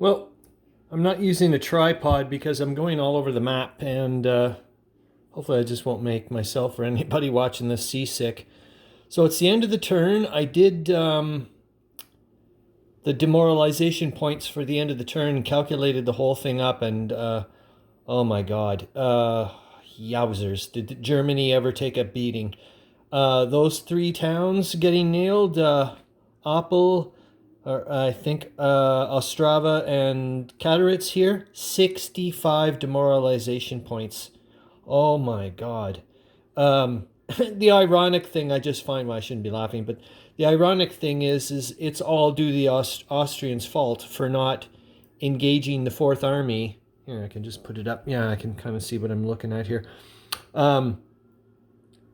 Well, I'm not using a tripod because I'm going all over the map, and hopefully I just won't make myself or anybody watching this seasick. So it's the end of the turn. I did the demoralization points for the end of the turn and calculated the whole thing up, and oh my God, yowzers! Did Germany ever take a beating? Those three towns getting nailed, Opel, or I think Ostrava and Katowice here, 65 demoralization points. Oh my God. The ironic thing, I just find, well, I shouldn't be laughing, but the ironic thing is it's all due to the Austrians' fault for not engaging the Fourth Army. Here, I can just put it up. Yeah, I can kind of see what I'm looking at here. Um,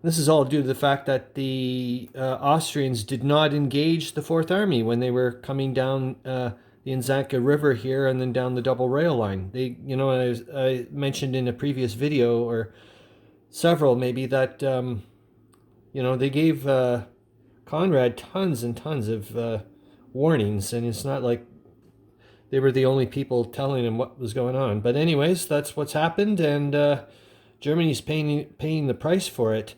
this is all due to the fact that the Austrians did not engage the Fourth Army when they were coming down the Inzanka River here and then down the double rail line. They, I mentioned in a previous video, or several maybe, that they gave Conrad tons and tons of warnings, and it's not like they were the only people telling him what was going on. But anyways, that's what's happened, and Germany's paying the price for it.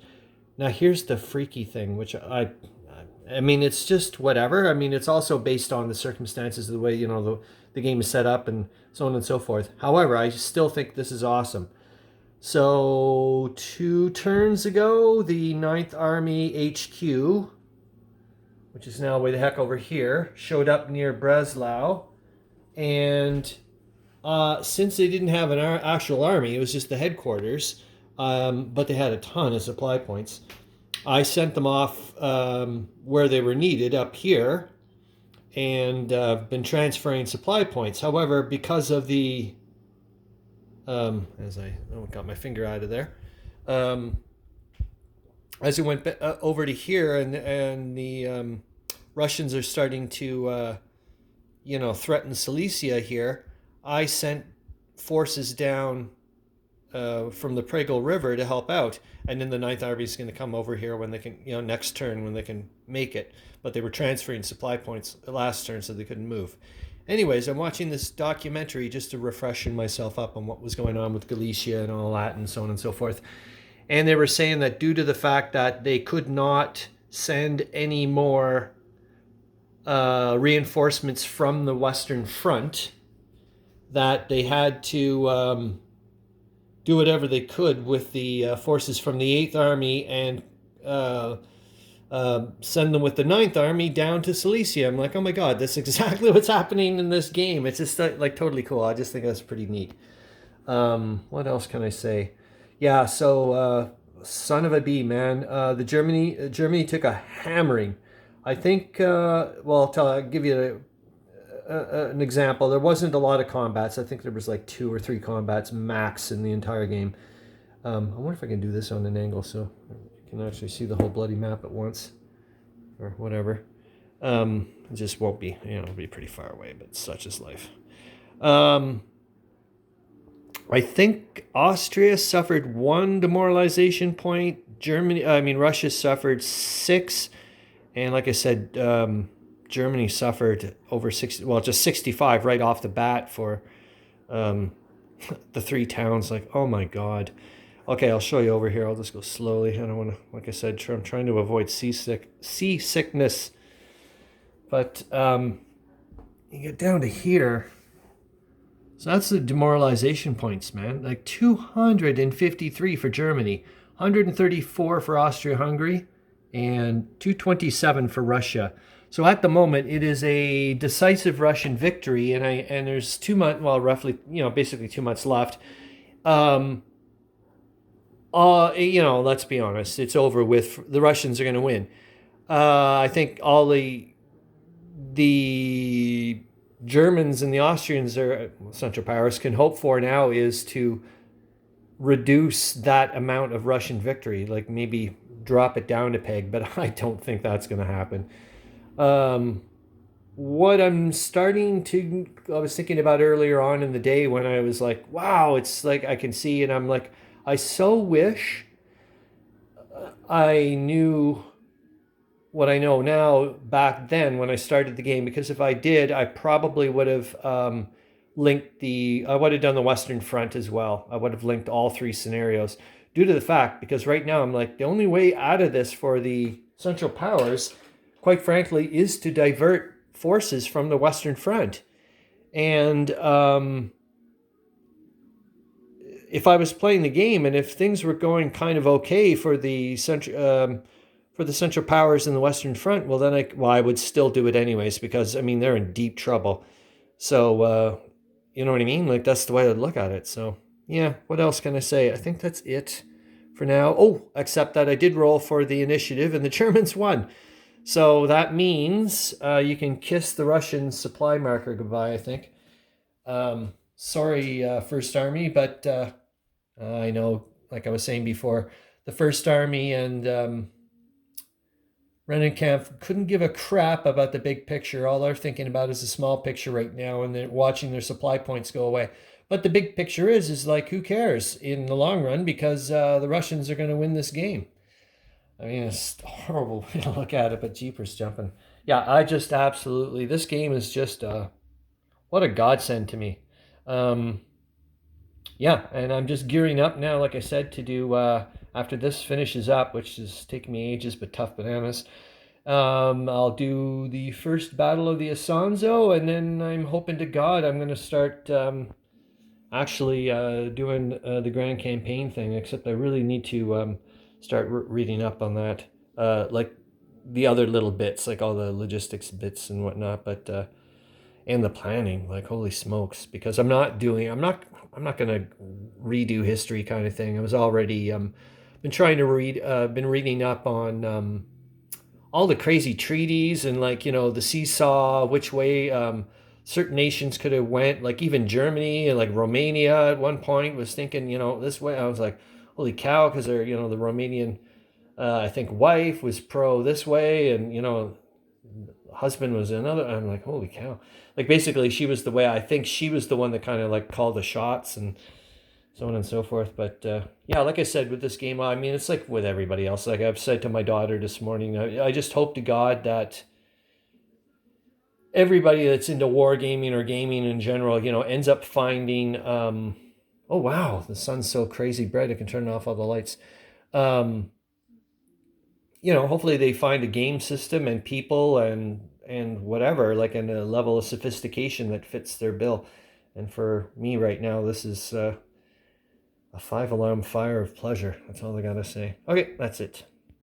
Now here's the freaky thing, which I mean, it's just whatever. I mean, it's also based on the circumstances of the way the game is set up and so on and so forth. However, I still think this is awesome. So 2 turns ago, the Ninth Army HQ, which is now way the heck over here, showed up near Breslau. And since they didn't have an actual army, it was just the headquarters, but they had a ton of supply points. I sent them off where they were needed up here, and been transferring supply points. However, because of the as I got my finger out of there, as it went over to here, and the Russians are starting to threaten Silesia here, I sent forces down from the Pregel River to help out, and then the Ninth Army is going to come over here when they can, next turn when they can make it. But they were transferring supply points last turn, so they couldn't move. Anyways, I'm watching this documentary just to refreshen myself up on what was going on with Galicia and all that, and so on and so forth. And they were saying that due to the fact that they could not send any more reinforcements from the Western Front, that they had to do whatever they could with the forces from the 8th Army and send them with the Ninth Army down to Silesia. I'm like, oh my God, that's exactly what's happening in this game. It's just like totally cool. I just think that's pretty neat. What else can I say? Yeah, so son of a bee, man. The Germany took a hammering. I think, I'll give you an example. There wasn't a lot of combats. I think there was like 2 or 3 combats max in the entire game. I wonder if I can do this on an angle so you can actually see the whole bloody map at once, or whatever. It just won't be, it'll be pretty far away, but such is life. I think Austria suffered 1 demoralization point. Russia suffered 6. And like I said, Germany suffered over 60, just 65 right off the bat for the 3 towns. Like, oh my God. Okay, I'll show you over here. I'll just go slowly. I don't want to, like I said, I'm trying to avoid seasickness. But you get down to here. So that's the demoralization points, man. Like 253 for Germany, 134 for Austria-Hungary, and 227 for Russia. So at the moment, it is a decisive Russian victory, and there's 2 months, roughly, basically 2 months left. Let's be honest, it's over with. The Russians are going to win. I think all the Germans and the Austrians Central Powers can hope for now is to reduce that amount of Russian victory, like maybe drop it down a peg, but I don't think that's going to happen. What I was thinking about earlier on in the day when I was like, wow, it's like I can see, and I'm like, I so wish I knew what I know now back then when I started the game, because if I did, I probably would have I would have done the Western Front as well. I would have linked all three scenarios due to the fact, because right now I'm like, the only way out of this for the Central Powers, quite frankly, is to divert forces from the Western Front. And if I was playing the game and if things were going kind of okay for the Central Powers in the Western Front, well then I would still do it anyways, because I mean they're in deep trouble. So you know what I mean? Like that's the way I'd look at it. So yeah, what else can I say? I think that's it for now. Oh, except that I did roll for the initiative and the Germans won. So that means you can kiss the Russian supply marker goodbye, I think. Sorry, First Army, but I know, like I was saying before, the First Army and Rennenkampf couldn't give a crap about the big picture. All they're thinking about is the small picture right now, and they're watching their supply points go away. But the big picture is like, who cares in the long run, because the Russians are going to win this game. I mean, it's a horrible way to look at it, but jeepers jumping. Yeah, I just absolutely, this game is just, what a godsend to me. Um, yeah, and I'm just gearing up now, like I said, to do, after this finishes up, which is taking me ages, but tough bananas. I'll do the first battle of the Asanzo, and then I'm hoping to God I'm going to start actually doing the Grand Campaign thing, except I really need to start reading up on that. Like the other little bits, like all the logistics bits and whatnot, but and the planning, like holy smokes, because I'm not going to redo history kind of thing. I was already been trying to been reading up on all the crazy treaties and like the seesaw which way certain nations could have went, like even Germany and like Romania at one point was thinking this way. I was like, holy cow, because they're the Romanian I think wife was pro this way, and husband was another. I'm like, holy cow, like basically she was the way. I think she was the one that kind of like called the shots and so on and so forth. But yeah, like I said, with this game, I mean, it's like with everybody else. Like I've said to my daughter this morning, I just hope to God that everybody that's into wargaming or gaming in general, ends up finding. Oh wow, the sun's so crazy bright I can turn off all the lights. Um, Hopefully they find a game system and people and whatever, like in a level of sophistication that fits their bill. And for me right now, this is a 5 alarm fire of pleasure. That's all I gotta say. Okay, that's it.